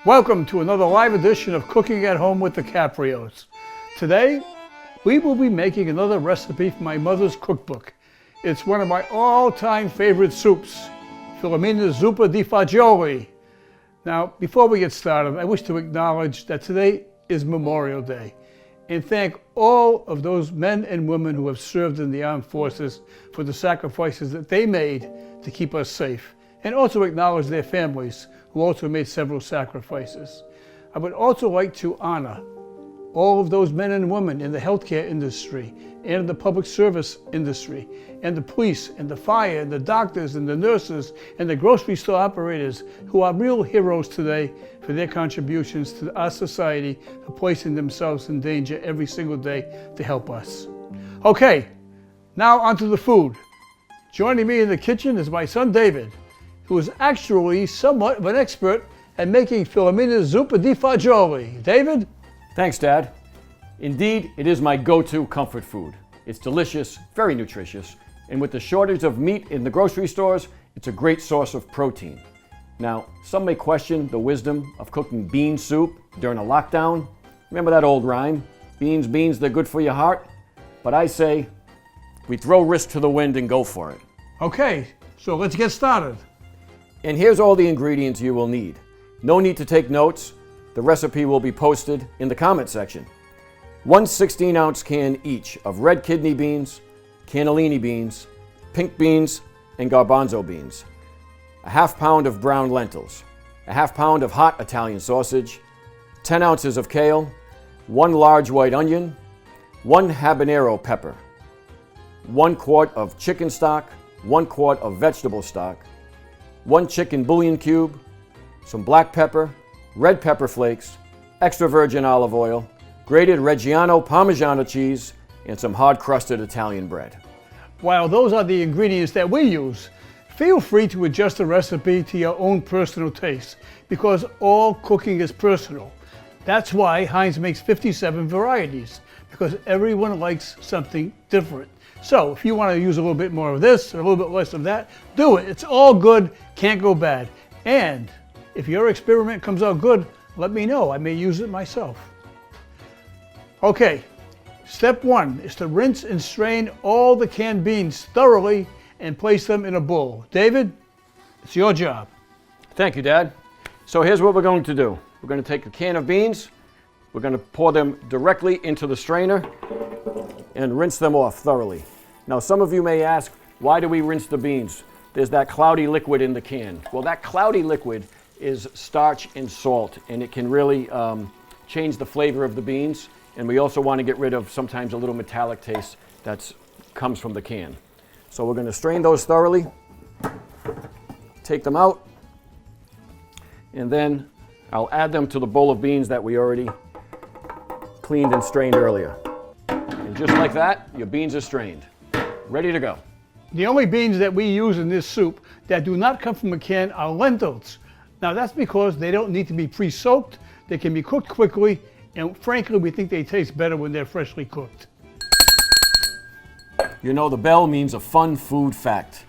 Welcome to another live edition of Cooking at Home with the Caprios. Today, we will be making another recipe from my mother's cookbook. It's one of my all-time favorite soups, Filomena's zuppa di fagioli. Now, before we get started, I wish to acknowledge that today is Memorial Day and thank all of those men and women who have served in the armed forces for the sacrifices that they made to keep us safe, and also acknowledge their families who also made several sacrifices. I would also like to honor all of those men and women in the healthcare industry and the public service industry and the police and the fire and the doctors and the nurses and the grocery store operators who are real heroes today for their contributions to our society, for placing themselves in danger every single day to help us. Okay, now onto the food. Joining me in the kitchen is my son David, who is actually somewhat of an expert at making Filomena's zuppa di fagioli. David? Thanks, Dad. Indeed, it is my go-to comfort food. It's delicious, very nutritious, and with the shortage of meat in the grocery stores, it's a great source of protein. Now, some may question the wisdom of cooking bean soup during a lockdown. Remember that old rhyme? Beans, beans, they're good for your heart. But I say, we throw risk to the wind and go for it. Okay, so let's get started. And here's all the ingredients you will need. No need to take notes. The recipe will be posted in the comment section. 1 16-ounce can each of red kidney beans, cannellini beans, pink beans, and garbanzo beans. A half pound of brown lentils. A half pound of hot Italian sausage. 10 ounces of kale. 1 large white onion. 1 habanero pepper. 1 quart of chicken stock. 1 quart of vegetable stock. 1 chicken bouillon cube, some black pepper, red pepper flakes, extra virgin olive oil, grated Reggiano Parmigiano cheese, and some hard-crusted Italian bread. While those are the ingredients that we use, feel free to adjust the recipe to your own personal taste, because all cooking is personal. That's why Heinz makes 57 varieties, because everyone likes something different. So if you want to use a little bit more of this, or a little bit less of that, do it. It's all good, can't go bad. And if your experiment comes out good, let me know. I may use it myself. Okay, step 1 is to rinse and strain all the canned beans thoroughly and place them in a bowl. David, it's your job. Thank you, Dad. So here's what we're going to do. We're going to take a can of beans, we're going to pour them directly into the strainer and rinse them off thoroughly. Now, some of you may ask, why do we rinse the beans? There's that cloudy liquid in the can. Well, that cloudy liquid is starch and salt, and it can really change the flavor of the beans. And we also want to get rid of sometimes a little metallic taste that comes from the can. So we're going to strain those thoroughly, take them out, and then I'll add them to the bowl of beans that we already cleaned and strained earlier. And just like that, your beans are strained, ready to go. The only beans that we use in this soup that do not come from a can are lentils. Now that's because they don't need to be pre-soaked, they can be cooked quickly, and frankly we think they taste better when they're freshly cooked. You know, the bell means a fun food fact.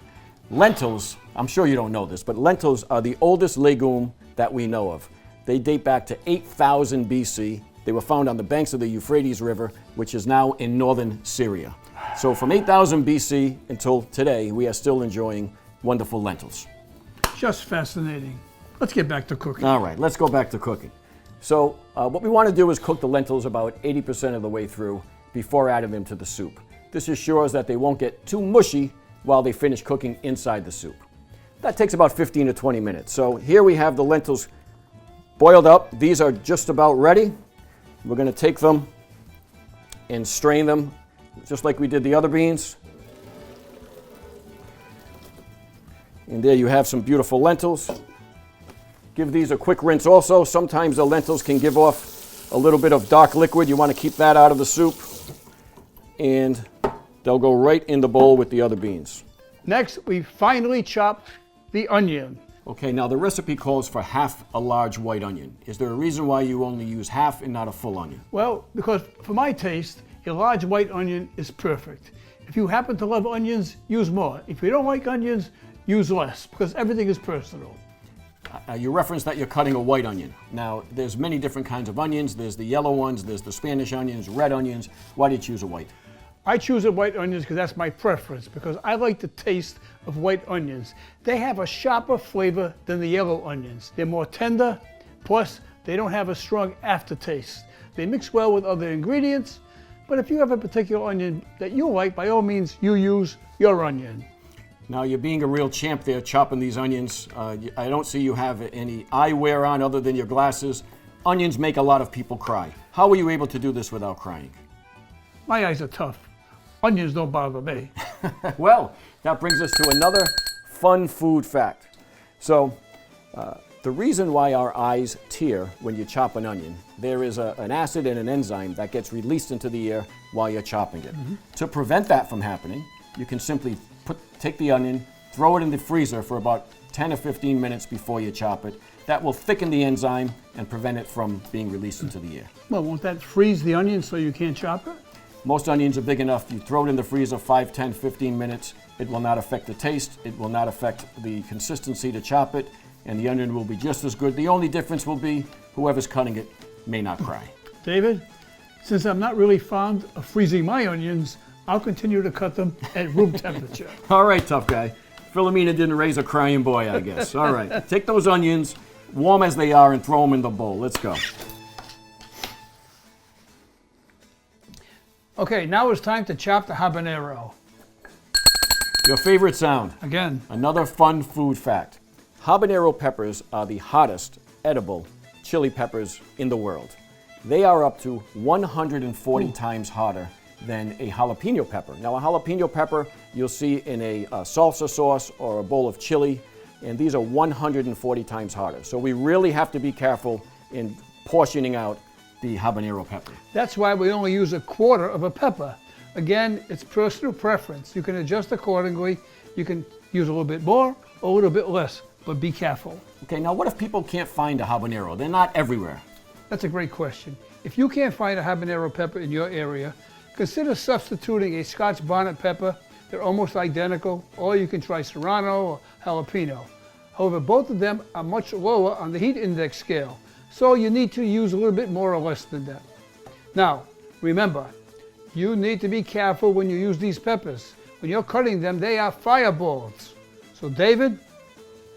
Lentils, I'm sure you don't know this, but lentils are the oldest legume that we know of. They date back to 8,000 BC. They were found on the banks of the Euphrates River, which is now in northern Syria. So from 8,000 BC until today, we are still enjoying wonderful lentils. Just fascinating. Let's get back to cooking. All right, let's go back to cooking. So what we want to do is cook the lentils about 80% of the way through before adding them to the soup. This assures that they won't get too mushy while they finish cooking inside the soup. That takes about 15 to 20 minutes. So here we have the lentils boiled up. These are just about ready. We're going to take them and strain them just like we did the other beans. And there you have some beautiful lentils. Give these a quick rinse also. Sometimes the lentils can give off a little bit of dark liquid. You want to keep that out of the soup. And they'll go right in the bowl with the other beans. Next, we finely chop the onion. Okay, now the recipe calls for half a large white onion. Is there a reason why you only use half and not a full onion? Well, because for my taste, a large white onion is perfect. If you happen to love onions, use more. If you don't like onions, use less, because everything is personal. You referenced that you're cutting a white onion. Now, there's many different kinds of onions. There's the yellow ones, there's the Spanish onions, red onions. Why do you choose a white? I choose the white onions because that's my preference, because I like the taste of white onions. They have a sharper flavor than the yellow onions. They're more tender, plus they don't have a strong aftertaste. They mix well with other ingredients, but if you have a particular onion that you like, by all means, you use your onion. Now, you're being a real champ there, chopping these onions. I don't see you have any eyewear on other than your glasses. Onions make a lot of people cry. How were you able to do this without crying? My eyes are tough. Onions don't bother me. Well, that brings us to another fun food fact. So, the reason why our eyes tear when you chop an onion, there is an acid and an enzyme that gets released into the air while you're chopping it. To prevent that from happening, you can simply take the onion, throw it in the freezer for about 10 or 15 minutes before you chop it. That will thicken the enzyme and prevent it from being released into the air. Well, won't that freeze the onion so you can't chop it? Most onions are big enough. You throw it in the freezer 5, 10, 15 minutes. It will not affect the taste. It will not affect the consistency to chop it, and the onion will be just as good. The only difference will be whoever's cutting it may not cry. David, since I'm not really fond of freezing my onions, I'll continue to cut them at room temperature. All right, tough guy. Philomena didn't raise a crying boy, I guess. All right, take those onions, warm as they are, and throw them in the bowl. Let's go. Okay, now it's time to chop the habanero. Your favorite sound. Again, Another fun food fact. Habanero peppers are the hottest edible chili peppers in the world. They are up to 140 times hotter than a jalapeno pepper. Now, a jalapeno pepper you'll see in a salsa sauce or a bowl of chili, and these are 140 times hotter. So we really have to be careful in portioning out the habanero pepper. that's why we only use a quarter of a pepper. Again, it's personal preference. You can adjust accordingly. You can use a little bit more or a little bit less, but be careful. Okay, now what if people can't find a habanero? They're not everywhere. That's a great question. If you can't find a habanero pepper in your area, consider substituting a Scotch bonnet pepper. They're almost identical, or you can try serrano or jalapeno. However, both of them are much lower on the heat index scale, so you need to use a little bit more or less than that. Now, remember, you need to be careful when you use these peppers. When you're cutting them, they are fireballs. So David,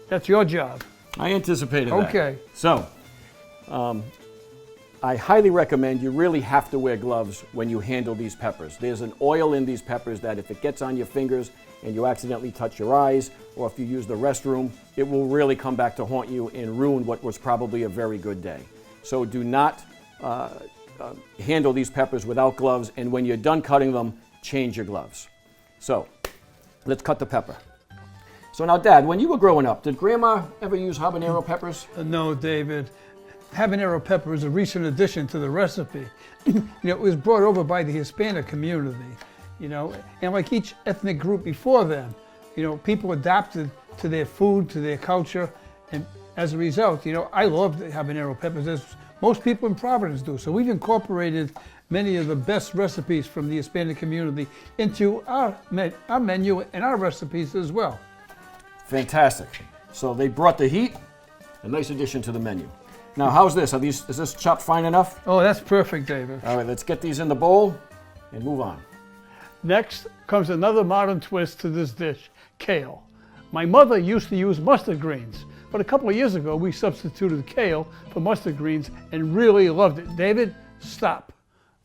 that's your job. I anticipated that. Okay. So, I highly recommend you really have to wear gloves when you handle these peppers. There's an oil in these peppers that if it gets on your fingers and you accidentally touch your eyes, or if you use the restroom, it will really come back to haunt you and ruin what was probably a very good day. So do not handle these peppers without gloves, and when you're done cutting them, change your gloves. So, let's cut the pepper. So now, Dad, when you were growing up, did Grandma ever use habanero peppers? No, David. Habanero pepper is a recent addition to the recipe. It was brought over by the Hispanic community, and like each ethnic group before them, people adapted to their food, to their culture, and as a result, I love the habanero peppers, as most people in Providence do. So we've incorporated many of the best recipes from the Hispanic community into our menu and our recipes as well. Fantastic. So they brought the heat, a nice addition to the menu. Now, how's this? Is this chopped fine enough? Oh, that's perfect, David. All right, let's get these in the bowl and move on. Next comes another modern twist to this dish, kale. My mother used to use mustard greens, but a couple of years ago we substituted kale for mustard greens and really loved it. David, stop.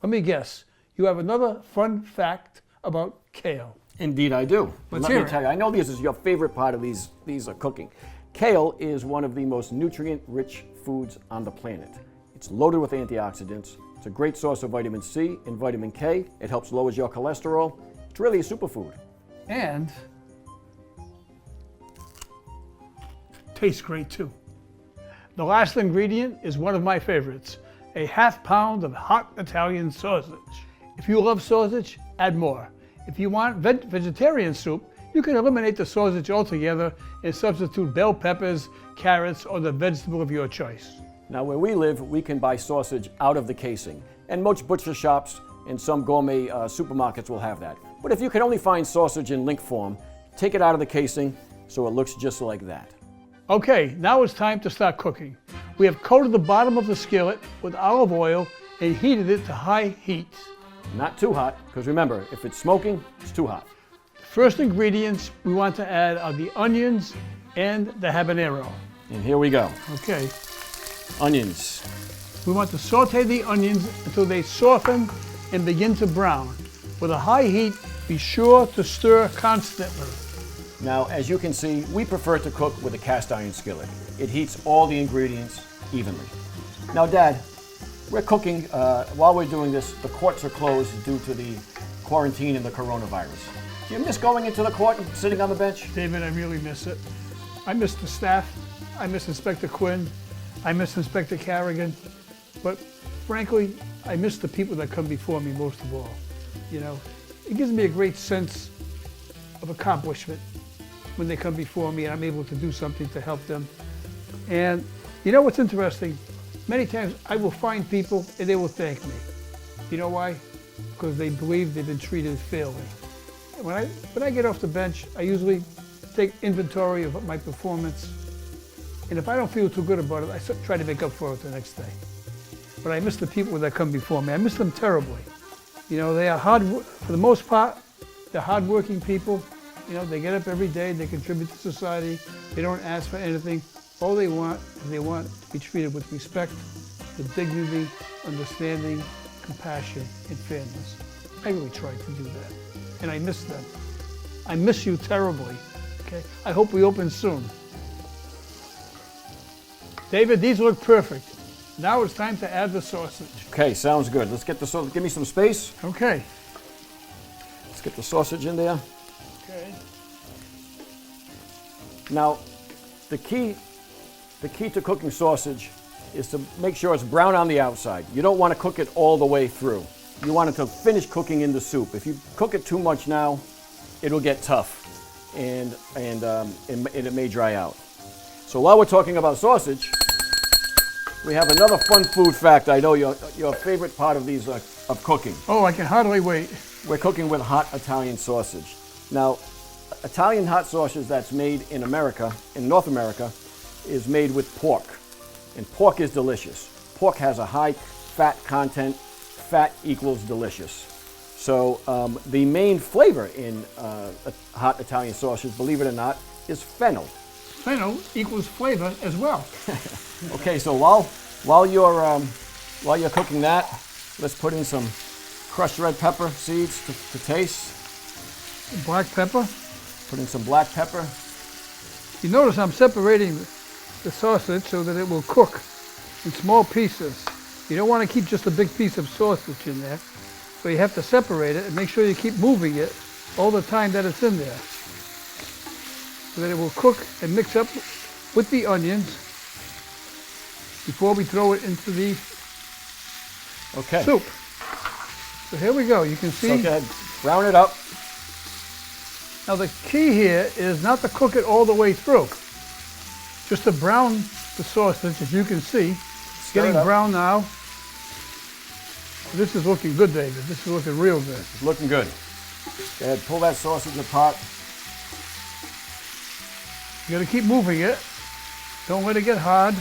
Let me guess. You have another fun fact about kale. Indeed, I do. Let's Let hear me it. tell you, I know this is your favorite part of these cooking. Kale is one of the most nutrient-rich foods on the planet. It's loaded with antioxidants. It's a great source of vitamin C and vitamin K. It helps lower your cholesterol. It's really a superfood. And tastes great too. The last ingredient is one of my favorites, a ½ pound of hot Italian sausage. If you love sausage, add more. If you want vegetarian soup, you can eliminate the sausage altogether and substitute bell peppers, carrots, or the vegetable of your choice. Now, where we live, we can buy sausage out of the casing, and most butcher shops and some gourmet supermarkets will have that. But if you can only find sausage in link form, take it out of the casing so it looks just like that. Okay, now it's time to start cooking. We have coated the bottom of the skillet with olive oil and heated it to high heat. Not too hot, because remember, if it's smoking, it's too hot. The first ingredients we want to add are the onions and the habanero. And here we go. Okay, Onions. we want to saute the onions until they soften and begin to brown. With a high heat, be sure to stir constantly. Now, as you can see, we prefer to cook with a cast iron skillet. It heats all the ingredients evenly. Now, Dad, we're cooking, while we're doing this, the courts are closed due to the quarantine and the coronavirus. Do you miss going into the court and sitting on the bench? David, I really miss it. I miss the staff. I miss Inspector Quinn. I miss Inspector Carrigan. But frankly, I miss the people that come before me most of all. You know, it gives me a great sense of accomplishment when they come before me and I'm able to do something to help them. And you know what's interesting? Many times I will find people and they will thank me. You know why? Because they believe they've been treated fairly. And when I get off the bench, I usually take inventory of my performance. And if I don't feel too good about it, I try to make up for it the next day. But I miss the people that come before me. I miss them terribly. You know, they are for the most part, they're hardworking people. You know, they get up every day, they contribute to society, they don't ask for anything. All they want is they want to be treated with respect, with dignity, understanding, compassion, and fairness. I really try to do that, and I miss them. I miss you terribly, okay? I hope we open soon. David, these look perfect. Now it's time to add the sausage. Okay, sounds good. Let's get the sausage. Give me some space. Okay. Let's get the sausage in there. Okay. Now, the key to cooking sausage is to make sure it's brown on the outside. You don't want to cook it all the way through. You want it to finish cooking in the soup. If you cook it too much now, it'll get tough and it may dry out. So while we're talking about sausage, we have another fun food fact. I know your favorite part of these of cooking. Oh, I can hardly wait. We're cooking with hot Italian sausage. Now, Italian hot sausage that's made in America, in North America, is made with pork. And pork is delicious. Pork has a high fat content. Fat equals delicious. So the main flavor in hot Italian sausage, believe it or not, is fennel. Fennel equals flavor as well. Okay, so while you're cooking that, let's put in some crushed red pepper seeds to taste. Black pepper. Put in some black pepper. You notice I'm separating the sausage so that it will cook in small pieces. You don't want to keep just a big piece of sausage in there. So you have to separate it and make sure you keep moving it all the time that it's in there, so that it will cook and mix up with the onions before we throw it into the soup. So here we go. You can see. So go ahead, brown it up. Now the key here is not to cook it all the way through. Just to brown the sausage, as you can see. It's getting brown now. This is looking good, David. This is looking real good. It's looking good. Go ahead, pull that sausage apart. You got to keep moving it. Don't let it get hard.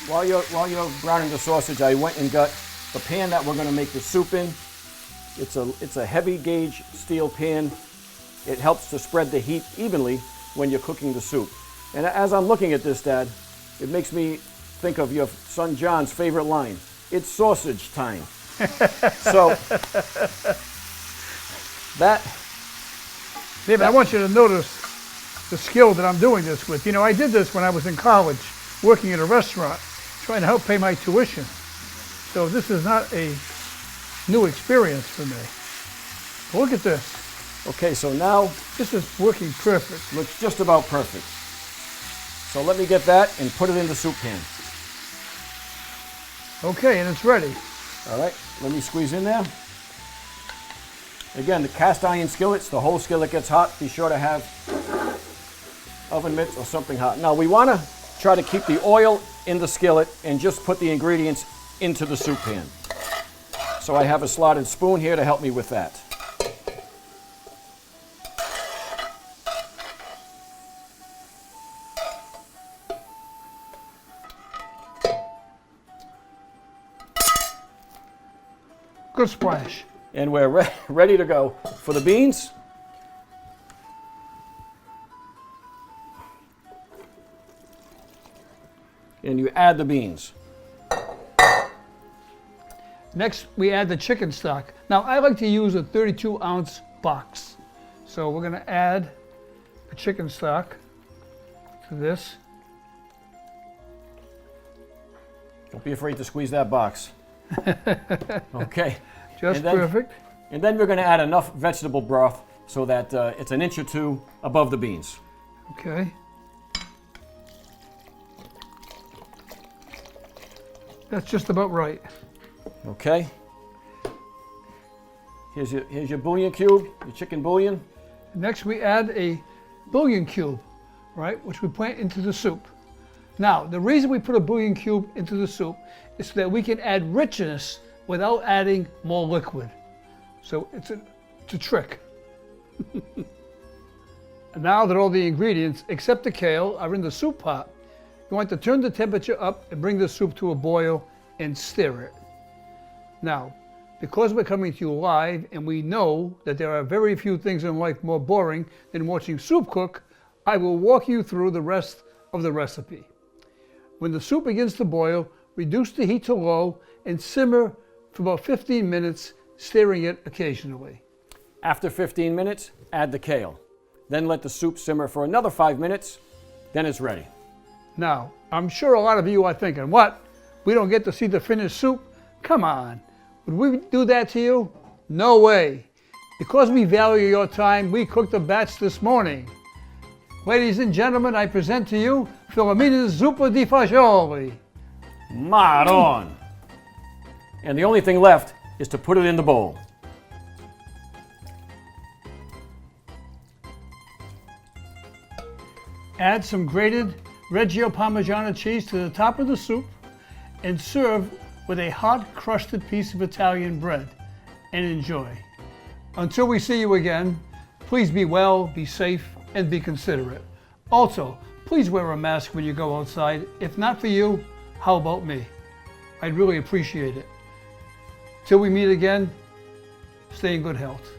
While you're browning the sausage, I went and got the pan that we're going to make the soup in. It's a heavy gauge steel pan. It helps to spread the heat evenly when you're cooking the soup. And as I'm looking at this, Dad, it makes me think of your son John's favorite line. It's sausage time. So that... David, I want you to notice the skill that I'm doing this with. You know, I did this when I was in college, working at a restaurant, trying to help pay my tuition. So this is not a new experience for me. But look at this. Okay, so now this is working perfect. Looks just about perfect. So let me get that and put it in the soup pan. Okay, and it's ready. All right, let me squeeze in there. Again, the cast iron skillets, the whole skillet gets hot. Be sure to have oven mitts or something hot. Now we want to try to keep the oil in the skillet and just put the ingredients into the soup pan. So I have a slotted spoon here to help me with that. Good splash. And we're ready to go for the beans. And you add the beans. Next, we add the chicken stock. Now, I like to use a 32-ounce box. So we're going to add the chicken stock to this. Don't be afraid to squeeze that box. Okay. Just perfect. And then we're going to add enough vegetable broth so that it's an inch or two above the beans. Okay. That's just about right. Okay. Here's your bouillon cube, your chicken bouillon. Next, we add a bouillon cube, right, which we put into the soup. Now, the reason we put a bouillon cube into the soup is so that we can add richness without adding more liquid. So it's a trick. And now that all the ingredients, except the kale, are in the soup pot, you want to turn the temperature up and bring the soup to a boil and stir it. Now, because we're coming to you live and we know that there are very few things in life more boring than watching soup cook, I will walk you through the rest of the recipe. When the soup begins to boil, reduce the heat to low and simmer for about 15 minutes, stirring it occasionally. After 15 minutes, add the kale. Then let the soup simmer for another 5 minutes, then it's ready. Now, I'm sure a lot of you are thinking, what? We don't get to see the finished soup? Come on. Would we do that to you? No way. Because we value your time, we cooked a batch this morning. Ladies and gentlemen, I present to you Filomena's Zuppa di Fagioli. Maron! And the only thing left is to put it in the bowl. Add some grated Reggio Parmigiano cheese to the top of the soup and serve with a hot crusted piece of Italian bread, and enjoy. Until we see you again, please be well, be safe, and be considerate. Also, please wear a mask when you go outside. If not for you, how about me? I'd really appreciate it. Till we meet again, stay in good health.